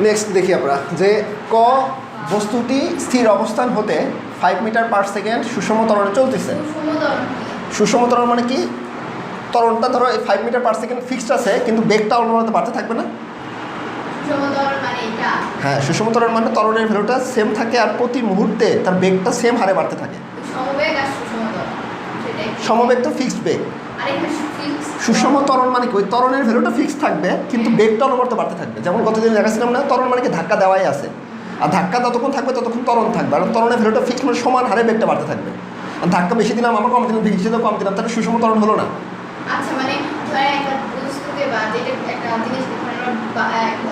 Next দেখি আমরা যে ক বস্তুটি স্থির অবস্থান হতে 5 মিটার পার সেকেন্ড সুষম ত্বরণে চলতেছে। সুষম ত্বরণ মানে কি? ত্বরণটা ধরো এই 5 মিটার পার সেকেন্ড ফিক্সড আছে, কিন্তু বেগটা অনবরত বাড়তে থাকবে না? হ্যাঁ, সুষম ত্বরণ মানে ত্বরণের ভ্যালুটা সেম থাকে আর প্রতি মুহূর্তে তার বেগটা সেম হারে বাড়তে থাকে। সমবেগ তো ফিক্সড বেগ। সুষম ত্বরণ মানে কি? ওই ত্বরণের ভ্যালুটা ফিক্সড থাকবে কিন্তু বেগটা অনবরত বাড়তে থাকবে। যেমন গতদিন দেখাচ্ছিলাম না, ত্বরণ মানে কি ধাক্কা দেওয়াই আছে, আর ধাক্কা যতক্ষণ থাকবে ততক্ষণ ত্বরণ থাকবে, আর ত্বরণের ভ্যালুটা ফিক্সড মানে সমান হারে বেগটা বাড়তে থাকবে। আর ধাক্কা বেশি দিলাম আমার কম দিলাম, বেশি দিলাম কম দিলাম, তাহলে সুষম ত্বরণ হলো না। আচ্ছা, মানে ধরে একটা বস্তুতে বা যেটা একটা জিনিস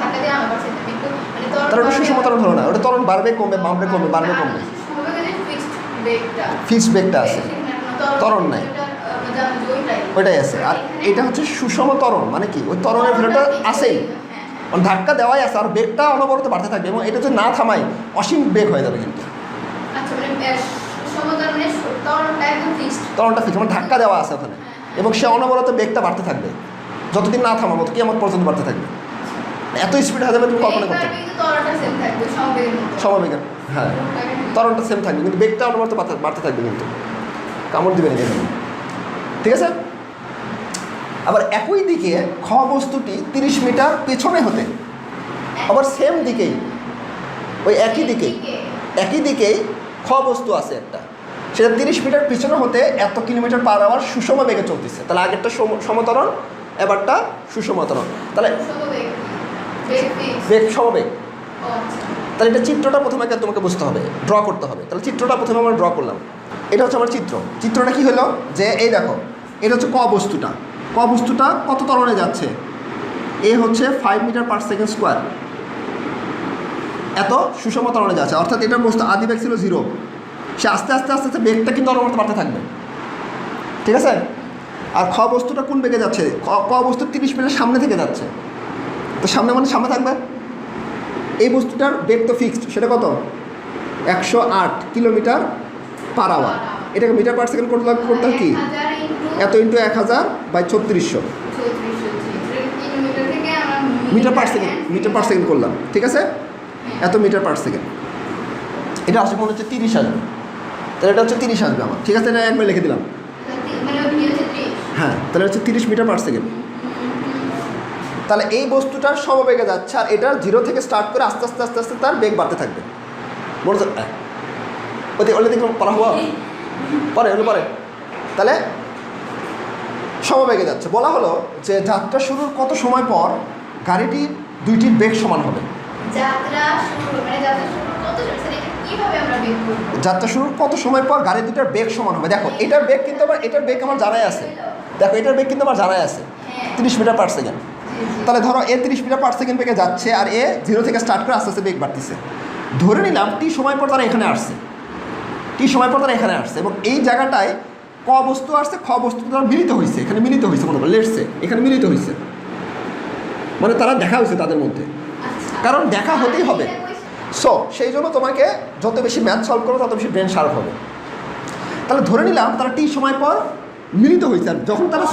ধাক্কা দিয়ে আমার পাশে একটু মানে তাহলে ওটা সুষম ত্বরণ হলো না, ওটা ত্বরণ বাড়বে কমবে, বাড়বে কমবে, বাড়বে কমবে। ফিক্সড বেগটা আছে, ত্বরণ নাই, ওইটাই আছে। আর এটা হচ্ছে সুষম ত্বরণ মানে কি? ওই ত্বরণের ভ্যালুটা আছেই, ধাক্কা দেওয়াই আছে আর বেগটা অনবরত বাড়তে থাকবে, এবং এটা যদি না থামাই অসীম বেগ হয়ে যাবে কিন্তু। ত্বরণটা ফিক্সড মানে ধাক্কা দেওয়া আছে ওখানে, এবং সে অনবরত বেগটা বাড়তে থাকবে যতদিন না থামাবো, তো কি আমার পর্যন্ত বাড়তে থাকবে। এত স্পিড হয়ে যাবে তুমি কল্পনা করতে পারবে। সমবেগের, হ্যাঁ, ত্বরণটা সেম থাকবে কিন্তু বেগটা অনবরত বাড়তে থাকবে, কিন্তু কামড় দিবে না এখানে। ঠিক আছে? আবার একই দিকে খ বস্তুটি 30 মিটার পেছনে হতে, আবার সেম দিকেই, ওই একই দিকেই খ বস্তু আছে একটা, সেটা 30 মিটার পিছনে হতে এত কিলোমিটার পার আওয়ার সুষম বেগে চলতেছে। তাহলে আগেরটা সমতরণ, এবারটা সুষমতরণ, তাহলে বেগ সমবেগ। তাহলে এটা চিত্রটা প্রথমে তোমাকে বুঝতে হবে, ড্র করতে হবে। তাহলে চিত্রটা প্রথমে আমরা ড্র করলাম, এটা হচ্ছে আমার চিত্রটা কি হলো যে এই দেখো, এটা হচ্ছে ক বস্তুটা কত ত্বরণে যাচ্ছে? এ হচ্ছে 5 মিটার পার সেকেন্ড স্কোয়ার, এত সুষম ত্বরণে যাচ্ছে, অর্থাৎ এটার বস্তু আদি বেগ ছিল 0, সে আস্তে আস্তে আস্তে আস্তে বেগটা কিন্তু অনবরত বাড়তে থাকবে। ঠিক আছে? আর খ বস্তুটা কোন বেগে যাচ্ছে? ক বস্তু 30 মিটার সামনে থেকে যাচ্ছে, তো সামনে মানে সামনে থাকবে। এই বস্তুটার বেগ তো ফিক্সড, সেটা কত? 108 কিলোমিটার পার আওয়ার। এটাকে মিটার পার সেকেন্ড করতে কি? এত into 1000 by 3600 metre per second করলাম। ঠিক আছে? এত মিটার পার সেকেন্ড, এটা আসলে মনে হচ্ছে 30 আসবে, তাহলে এটা হচ্ছে 30 আসবে আমার। ঠিক আছে, এটা একবার লিখে দিলাম। হ্যাঁ, তাহলে হচ্ছে 30 মিটার পার সেকেন্ড। তাহলে এই বস্তুটার সমবেগে যাচ্ছে, আর এটা 0 থেকে স্টার্ট করে আস্তে আস্তে আস্তে আস্তে তার বেগ বাড়তে থাকবে। মনে হচ্ছে ওলে দেখলাম পড়া হওয়া পরে তাহলে সমবেগে যাচ্ছে। বলা হলো যে যাত্রা শুরুর কত সময় পর গাড়িটি দুইটির বেগ সমান হবে? যাত্রা শুরুর কত সময় পর গাড়ি দুটার বেগ সমান হবে? দেখো এটার বেগ কিন্তু এটার বেগ আমার জানাই আছে, দেখো এটার বেগ কিন্তু আমার জানাই আছে 30 মিটার পার সেকেন্ড। তাহলে ধরো এ 30 মিটার পার সেকেন্ড বেগে যাচ্ছে, আর এ 0 থেকে স্টার্ট করে আস্তে আস্তে বেগ বাড়তেছে। ধরে নিলাম টি সময় পর তারা এখানে আসছে, এবং এই জায়গাটায় ক বস্তু আসছে, খ বস্তু তারা মিলিত হয়েছে, এখানে মিলিত হয়েছে, মনে করো লেটসে এখানে মিলিত হয়েছে, মানে তারা দেখা হয়েছে তাদের মধ্যে, কারণ দেখা হতেই হবে। সো সেই জন্য তোমাকে যত বেশি ম্যাথ সলভ করো তত বেশি ব্রেন শার্প হবে। তাহলে ধরে নিলাম তারা টি সময় পর মিলিত হয়েছে, আর যখন তারা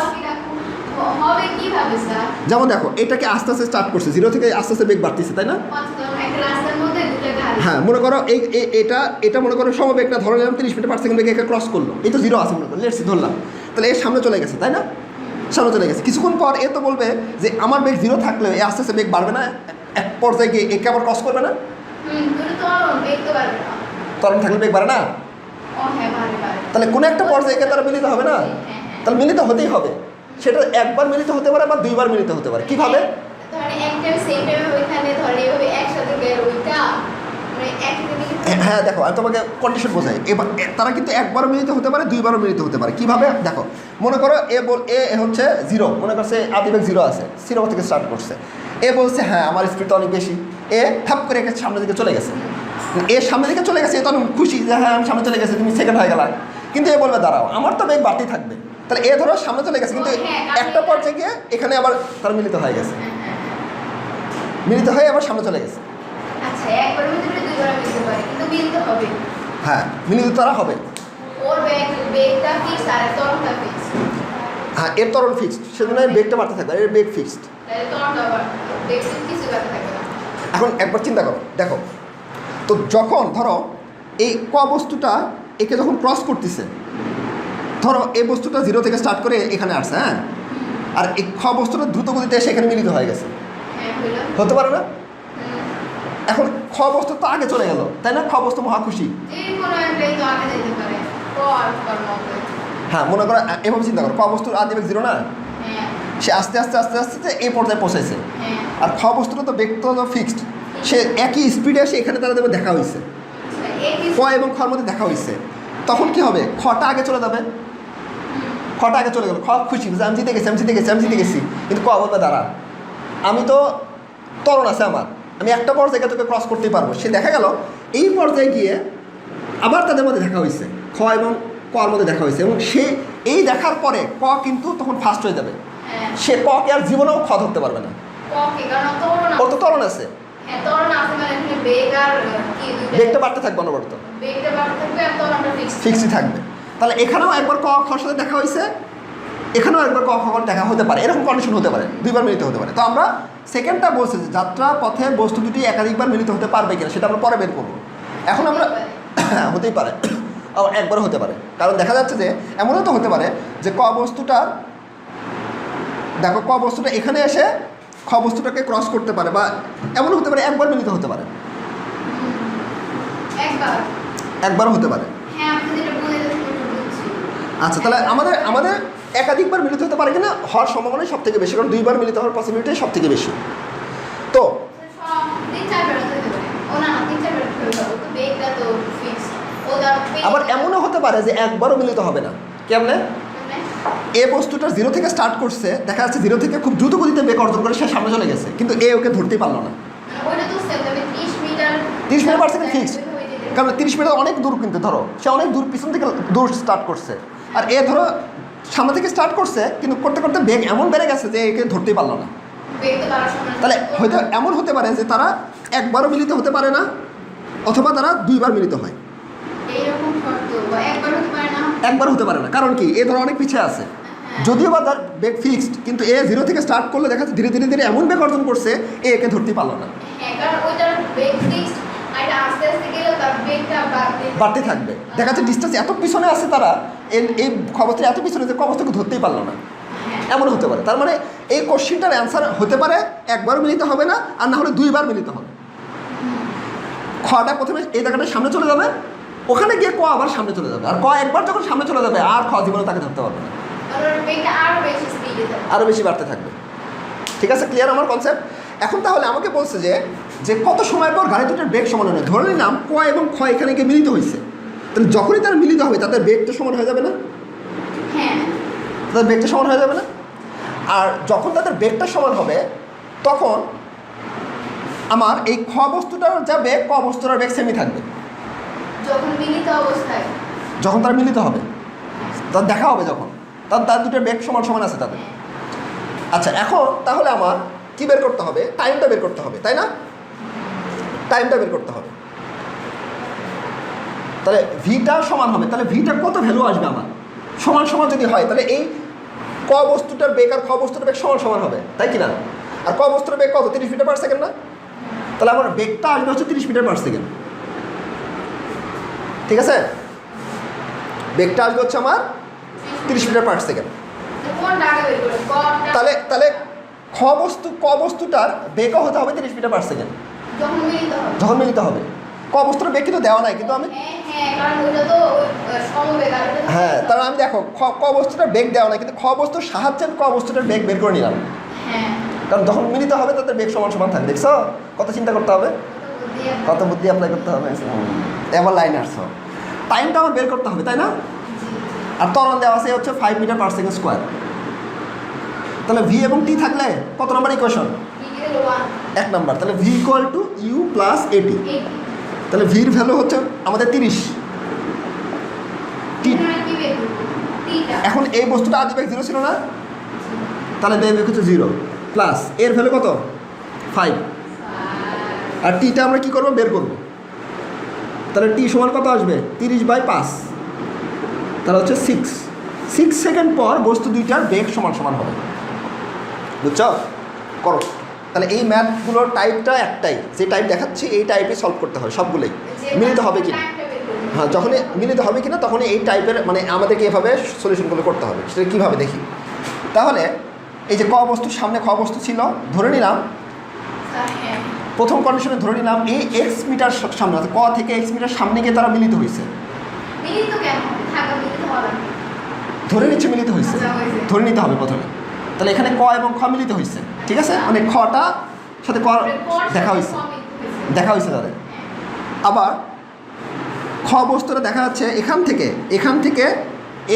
যেমন দেখো এটাকে আস্তে আস্তে স্টার্ট করছে, 0 থেকে আস্তে আস্তে বেগ বাড়তেছে, তাই না? হ্যাঁ, মনে করো এটা মনে করো সমবেগটা ধরে নিলাম 30 মিটার পার সেকেন্ড বেগে একে ক্রস করলো, এই তো 0 আছে মনে করো, লেটস ধরলাম, তাহলে এর সামনে চলে গেছে, তাই না? সামনে চলে গেছে। কিছুক্ষণ পর এ তো বলবে যে আমার বেগ 0 থাকলেও এ আস্তে আস্তে বেগ বাড়বে না, এক পর্যায়ে গিয়ে একে আবার ক্রস করবে না? ত্বরণ থাকলে বেগ বাড়ে না? তাহলে কোনো একটা পর্যায়ে একে তারা মিলিত হবে না? তাহলে মিলিত হতেই হবে। সেটা একবার মিলিত হতে পারে বা দুইবার মিলিত হতে পারে। কিভাবে? হ্যাঁ দেখো, আমি তোমাকে কন্ডিশন বোঝাই। এবার তারা কিন্তু একবারও মিলিত হতে পারে, দুইবারও মিলিত হতে পারে। কিভাবে? দেখো, মনে করো এ হচ্ছে 0, মনে করছে আদিবেগ 0 আছে, 0 থেকে স্টার্ট করছে। এ বলছে হ্যাঁ আমার স্পিড তো অনেক বেশি, এ থাপ করে সামনের দিকে চলে গেছে, সামনের দিকে চলে গেছে, এ তো অনেক খুশি যে হ্যাঁ আমি সামনে চলে গেছে, তুমি সেকেন্ড হয়ে গেলা। কিন্তু এ বলবে দাঁড়াও, আমার তো বেগ বাড়তেই থাকবে। তাহলে এ ধরো সামনে চলে গেছে, কিন্তু একটা পর্যায়ে গিয়ে এখানে আবার তারা মিলিত হয়ে গেছে, মিলিত হয়ে আবার সামনে চলে গেছে। হ্যাঁ, মিলিত তারা হবে। হ্যাঁ, এর ত্বরণ ফিক্সড, সেজন্য এর বেগটা বাড়তে থাকবে, এর বেগ ফিক্সড। এখন একবার চিন্তা করো, দেখো তো যখন ধরো এই ক বস্তুটা একে যখন ক্রস করতেছে, ধরো এই বস্তুটা 0 থেকে স্টার্ট করে এখানে আসছে, হ্যাঁ, আর এই খ বস্তুটা দ্রুত গতিতে এসে এখানে মিলিত হয়ে গেছে, হ্যাঁ হলো। হতে পারে না? এখন খ বস্তু তো আগে চলে গেল, তাই না? খ বস্তু মহা খুশি। যে কোনো একটাই তো আগে যেতে পারে, পর মতো। হ্যাঁ, মনে করো এভাবে চিন্তা করো, ক বস্তুর আদিবেগ 0 না, হ্যাঁ সে আস্তে আস্তে আস্তে আস্তে এই পর্যায়ে পৌঁছাইছে। হ্যাঁ। আর খ বস্তুটা তো বেগ তো ফিক্সড, সে একই স্পিডে এসে এখানে তারা দেবে দেখা হয়েছে, ক এবং খর মধ্যে দেখা হয়েছে। তখন কি হবে? খটা আগে চলে যাবে, খটা আগে চলে গেল, খ খুশি যে আমি জিতে গেছি, আমি জিতে গেছি, আমি জিতে গেছি। কিন্তু ক বলবে দাঁড়া, আমি তো ত্বরণ আছে আমার, আমি একটা পর্যায়ে তোকে ক্রস করতেই পারবো। সে দেখা গেল এই পর্যায়ে গিয়ে আবার তাদের মধ্যে দেখা হয়েছে, খ এবং কর মধ্যে দেখা হয়েছে, এবং সে এই দেখার পরে ক কিন্তু তখন ফার্স্ট হয়ে যাবে। হ্যাঁ। সে ককে আর জীবনেও খ ধরতে পারবে না, ওকে, কারণ তরুণ ওর তো ত্বরণ আছে, হ্যাঁ তরুণ আছে মানে এখানে বেগ আর কি দুইটা বেগটা বাড়তে থাকবে অনবরত, বেগটা বাড়তে থাকবে আর তরুণটা ফিক্সড ফিক্সই থাকবে। তাহলে এখানেও একবার ক খর সাথে দেখা হয়েছে, এখানেও একবার ক খর দেখা হতে পারে, এরকম কন্ডিশন হতে পারে, দুইবার মিলিত হতে পারে। তো আমরা সেকেন্ডটা বলছি যে যাত্রা পথে বস্তু দুটি একাধিকবার মিলিত হতে পারবে কিনা সেটা আমরা পরে বের করবো। এখন আমরা হতেই পারে, একবারও হতে পারে, কারণ দেখা যাচ্ছে যে এমনও তো হতে পারে যে ক বস্তুটার, দেখো ক বস্তুটা এখানে এসে খ বস্তুটাকে ক্রস করতে পারে, বা এমনও হতে পারে একবার মিলিত হতে পারে, একবারও হতে পারে। হ্যাঁ আমি যেটা বলে বুঝছি। আচ্ছা, তাহলে আমাদের একাধিকবার মিলিত হতে পারে কিনা হওয়ার সম্ভাবনাই সব থেকে বেশি, কারণ দুইবার মিলিত হওয়ার পসিবিলিটি সব থেকে বেশি। তো সব 3-4 বার হতে পারে, ও না 3-4 বার হতে পারে, তো বেগটা তো ফিক্সড। ও তার আবার এমনও হতে পারে যে একবারও মিলিত হবে না। কেমনে? এ বস্তুটা 0 থেকে স্টার্ট করছে, দেখা যাচ্ছে 0 থেকে খুব দ্রুত গতিতে বেগ অর্জন করে সে সামনে চলে গেছে, কিন্তু এ ওকে ধরতেই পারলো না। ওইটা তো সেম, তবে 30 metre 30 metre per second fixed, কারণ 30 মিটার অনেক দূর, কিন্তু ধরো সে অনেক দূর পিছন থেকে দূর স্টার্ট করছে, আর এ ধরো সামনে থেকে স্টার্ট করছে, কিন্তু করতে করতে বেগ এমন বেড়ে গেছে যে একে ধরতেই পারলো না। বেগ তো বাড়ার সময় তাহলে হয়তো এমন হতে পারে যে তারা একবারও মিলিত হতে পারে না, অথবা তারা দুইবার মিলিত হয়। এইরকম শর্ত বা একবার হতে পারে না, একবার হতে পারে না, কারণ কি এ ধরো অনেক পিছিয়ে আছে, যদিও বা তার বেগ ফিক্সড, কিন্তু এ 0 থেকে স্টার্ট করলে দেখা যাচ্ছে ধীরে ধীরে ধীরে এমন বেগ অর্জন করছে একে ধরতেই পারলো না। হ্যাঁ কারণ ওইটার বেগ ফিক্সড, আর এটা আস্তে আস্তে গেলে তার বেগটা বাড়তে থাকবে, দেখা যাচ্ছে ডিস্টেন্স এত পিছনে আছে তারা, এই খবরটা এত পিছনে যে খবরটাকে ধরতেই পারলো না, এমন হতে পারে। তার মানে এই কোশ্চিনটার অ্যান্সার হতে পারে একবার মিলিত হবে না, আর না হলে দুইবার মিলিত হবে। খটা প্রথমে এই জায়গাটা সামনে চলে যাবে, ওখানে গিয়ে ক আবার সামনে চলে যাবে, আর ক একবার যখন সামনে চলে যাবে আর খ জীবনে তাকে ধরতে পারবে না, আরও বেশি বাড়তে থাকবে। ঠিক আছে, ক্লিয়ার আমার কনসেপ্ট? এখন তাহলে আমাকে বলছে যে কত সময় পর গাড়ি দুটোর বেগ সমান হবে। ধরে নিলাম ক এবং খ এখানে গিয়ে মিলিত হয়েছে, তাহলে যখনই তারা মিলিত হবে তাদের বেগটা সমান হয়ে যাবে না? তাদের বেগটা সমান হয়ে যাবে না? আর যখন তাদের বেগটা সমান হবে তখন আমার এই খ বস্তুটার যা বেগ, ক বস্তুটার বেগ সেমই থাকবে। যখন মিলিত অবস্থায়, যখন তারা মিলিত হবে, তার দেখা হবে যখন, তার দুটোর বেগ সমান সমান আছে তাদের। আচ্ছা, এখন তাহলে আমার কি বের করতে হবে? টাইমটা বের করতে হবে, তাই না? টাইমটা বের করতে হবে। তাহলে ভিটা সমান হবে, তাহলে ভিটা কত ভ্যালু আসবে আমার? সমান সমান যদি হয় তাহলে এই ক বস্তুটার বেগ আর খ বস্তুটার বেগ সমান সমান হবে, তাই কি না? আর ক বস্তুর বেগ কত? 30 মিটার পার সেকেন্ড না? তাহলে আমার বেগটা আসবে হচ্ছে 30 মিটার পার সেকেন্ড। ঠিক আছে, বেগটা আসবে হচ্ছে আমার 30 মিটার পার সেকেন্ড। তাহলে তাহলে ক বস্তুটার বেগও হতে হবে 30 মিটার পার সেকেন্ড যখন মিলিত হবে। ক বস্তুর বেগ কিন্তু দেওয়া নাই, কিন্তু আমি হ্যাঁ, তাহলে আমি দেখো ক বস্তুটার বেগ দেওয়া নাই, কিন্তু খ বস্তুর সাহায্যে ক বস্তুটার বেগ বের করে নিলাম, কারণ যখন মিলিত হবে তাদের বেগ সমান সমান থাকবে। দেখছো কত চিন্তা করতে হবে, কত বুদ্ধি অ্যাপ্লাই করতে হবে। এবার লাইনে আসছো, টাইমটা আমার বের করতে হবে, তাই না? আর ত্বরণ দেওয়া আছে হচ্ছে 5 মিটার পার সেকেন্ড স্কোয়ার। তাহলে ভি এবং টি থাকলে কত নম্বর ইকুয়েশন? 1 নম্বর। তাহলে V equal to U plus A T. তাহলে ভির ভ্যালু হচ্ছে আমাদের 30। টি এখন এই বস্তুটা আদি বেগ 0 ছিল না, তাহলে বেগ হচ্ছে 0 প্লাস এর ভ্যালু কত? 5। আর টিটা আমরা কি করবো? বের করবো। তাহলে টি সমান কত আসবে? 30/5। তাহলে হচ্ছে 6 সেকেন্ড পর বস্তু দুইটার বেগ সমান সমান হবে। বুঝছো? করো। তাহলে এই ম্যাথগুলোর টাইপটা একটাই, যে টাইপ দেখাচ্ছি এই টাইপে সলভ করতে হয় সবগুলোই। মিলিত হবে কি হ্যাঁ, যখনই মিলিত হবে কিনা তখনই এই টাইপের মানে আমাদেরকে এভাবে সলিউশনগুলো করতে হবে। সেটা কীভাবে দেখি, তাহলে এই যে ক বস্তুর সামনে খ বস্তু ছিল, ধরে নিলাম প্রথম কন্ডিশনে ধরে নিলাম এই এক্স মিটার সামনে আছে, ক থেকে এক্স মিটার সামনে গিয়ে তারা মিলিত হয়েছে। মিলিত কেন হবে? থাকা মিলিত হবে না। ধরে নিচ্ছে মিলিত হয়েছে, ধরে নিতে হবে প্রথমে। তাহলে এখানে ক এবং খ মিলিত হয়েছে, ঠিক আছে, মানে খটা সাথে ক দেখা হয়েছে, দেখা হয়েছে তাদের। আবার খ বস্তুটা দেখা যাচ্ছে এখান থেকে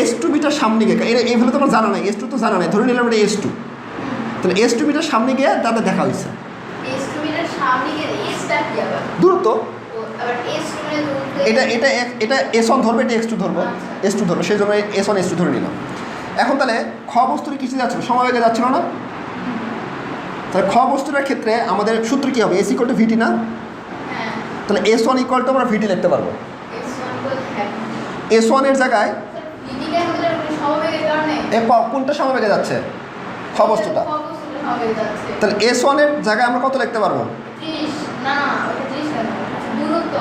S2 মিটার সামনে গিয়ে, এইভাবে তো আমার জানা নাই, S2 তো জানা নাই, ধরে নিলাম এটা S2, তাহলে S2 মিটার সামনে গিয়ে তাদের দেখা হয়েছে। S2 মিটার সামনে গিয়ে S টা কি আবার? দূরত্ব। আবার S2 মানে দূরত্ব। এটা S1 ধরবে, এটা X2 ধরবো, S2 ধরবো, সেই জন্য S1 S2 ধরে নিলাম। এখন তাহলে খ বস্তুর কিছু যাচ্ছিল, সমবেগে যাচ্ছিল না? তাহলে খ বস্তুটার ক্ষেত্রে আমাদের সূত্র কী হবে? S = VT না? হ্যাঁ। তাহলে S1 = আমরা VT লিখতে পারবো। S1 S1 এর জায়গায় VT কে আমাদের সমবেগের কারণে কোনটা সমবেগে যাচ্ছে? খ বস্তুটা। সমবেগে যাচ্ছে। তাহলে S1 এর জায়গায় আমরা কত লিখতে পারবো? 30 না, ওটা 30 কেন? দূরত্ব।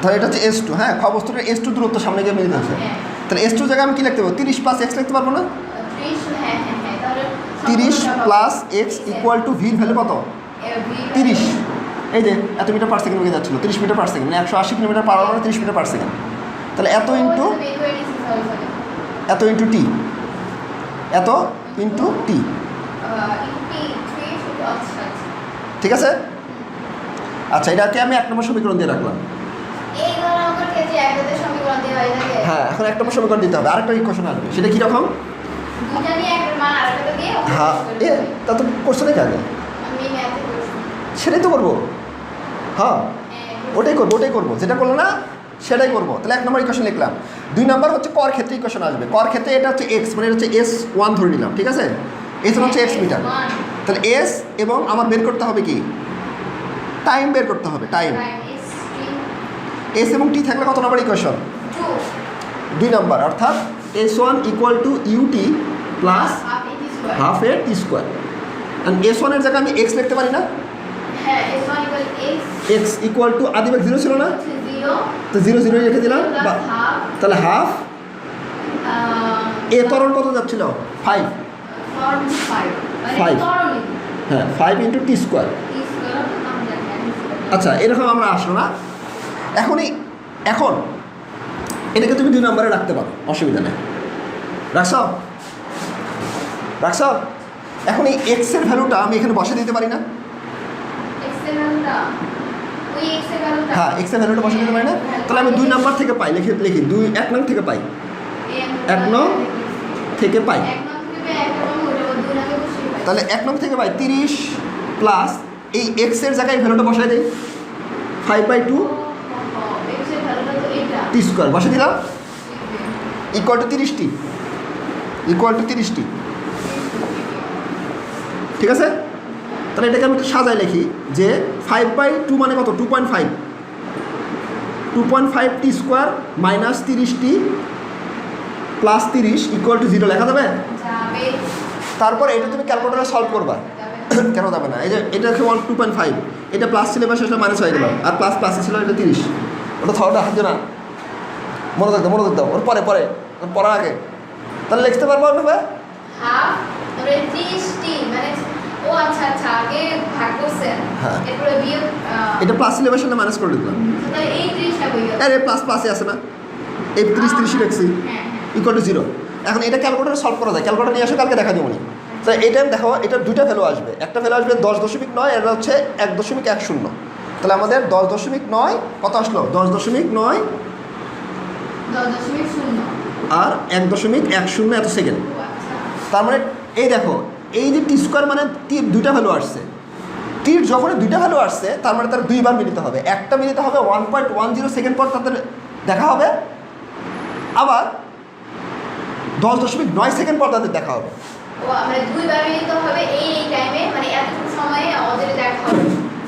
তাহলে এটা হচ্ছে S2, হ্যাঁ, খ বস্তুটার S2 দূরত্ব সামনে গিয়ে মিলিত হচ্ছে। হ্যাঁ। তাহলে S2 এর জায়গায় আমি কী লিখতে পারবো? 30 + x লিখতে পারবো না? 30 হ্যাঁ তাহলে 30 + x = v এর ভ্যালু কত? 30। এই যে এত মিটার পার সেকেন্ড বেগে যাচ্ছিল, 30 মিটার পার সেকেন্ড, মানে 180 kilometre per hour, 30 metre per second. তাহলে এত ইন্টু টি, এত ইন্টু টি, ঠিক আছে। আচ্ছা, এটাকে আমি 1 নম্বর সমীকরণ দিয়ে রাখলাম। হ্যাঁ, এখন 1 নম্বর সমীকরণ দিতে হবে, আরেকটা ইকুয়েশন আসবে, সেটা কীরকম? হ্যাঁ, তা তো করছো নাকি আগে? সেটাই তো করবো, হ্যাঁ ওটাই করবো, যেটা করলো না সেটাই করবো। তাহলে 1 নম্বর ইকুয়েশন লিখলাম। 2 নম্বর হচ্ছে কর ক্ষেত্রে ইকুয়েশন আসবে। কর ক্ষেত্রে এটা হচ্ছে এক্স, মানে এটা হচ্ছে S1 ধরে নিলাম, ঠিক আছে, S1 হচ্ছে এক্স মিটার। তাহলে এস এবং আমার বের করতে হবে কি? টাইম বের করতে হবে, টাইম। এস এবং টি থাকলে কত নম্বর ইকুয়েশন? 2 নম্বর, অর্থাৎ S1 = UT plus half A T square. And S1 এর জায়গায় আমি এক্স লিখতে পারি না? এক্স = আদিবেগ 0 ছিল না, তো 0 0 রেখে দিলাম, তাহলে হাফ এ ত্বরণ কত যাচ্ছিল? 5, হ্যাঁ 5 × টি স্কোয়ার। আচ্ছা, এরকম আমরা আসলো না। এখন এটাকে তুমি 2 নম্বরে রাখতে পারো, অসুবিধা নেই। রাখছ। এখন এই এক্সের ভ্যালুটা আমি এখানে বসে দিতে পারি না? হ্যাঁ, এক্সের ভ্যালুটা বসে দিতে পারি না? তাহলে আমি 2 নম্বর থেকে পাই, লিখি 1 নং থেকে পাই, 1 নং থেকে পাই। তাহলে 1 নং থেকে পাই 30 প্লাস এই এক্সের জায়গায় ভ্যালুটা বসাই দিই, 5/2 টি স্কোয়ার বসে দিলাম, = 30 টি, ঠিক আছে। তাহলে এটাকে আমি একটু সাজায় লিখি যে 5/2 মানে কত? 2.5 টি স্কোয়ার মাইনাস 30 টি প্লাস 30 = 0 লেখা যাবে? তারপর এটা তুমি ক্যালকুলেটারে সলভ করবা। কেন যাবে না? এই যে এটা হচ্ছে 2.5, এটা প্লাস ছিল বা সেটা মাইনাস হয়ে গেল, আর প্লাস ছিল এটা 30, ওটা থরটা হাতে না, মনোযোগ দাও, ওর পরে পড়ার আগে, তাহলে লিখতে পারবো ওইভাবে। হ্যাঁ, এটা প্লাস ছিল বা সেটা মাইনাস করে দিলাম, আরে প্লাসে আছে না, এই 30 রাখছি, = 0। এখন এটা ক্যালকুলেটারে সলভ করা যায়, ক্যালকুলেটার নিয়ে আসো, কালকে দেখা দেবো নি। তো এই টাইম দেখো, এটার 2টা ভ্যালু আসবে, একটা ভ্যালু আসবে 10.9, এটা হচ্ছে 1.10। তাহলে আমাদের 10.9 কত আসলো? 10.9 আর 1.10 এত সেকেন্ড। তার মানে এই দেখো, এই যে টি স্কোয়ার মানে টির 2টা ভ্যালু আসছে, টির যখন 2টা ভ্যালু আসছে তার মানে তার 2 বার মিলিত হবে। একটা মিলিত হবে 1.10 সেকেন্ড পর তাদের দেখা হবে, আবার 10.9 সেকেন্ড পর তাদের দেখা হবে।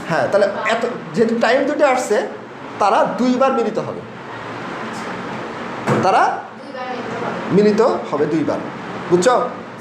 হ্যাঁ, তাহলে এত যেহেতু টাইম 2টা আসছে, তারা 2 বার মিলিত হবে, তারা মিলিত হবে 2 বার, বুঝছো?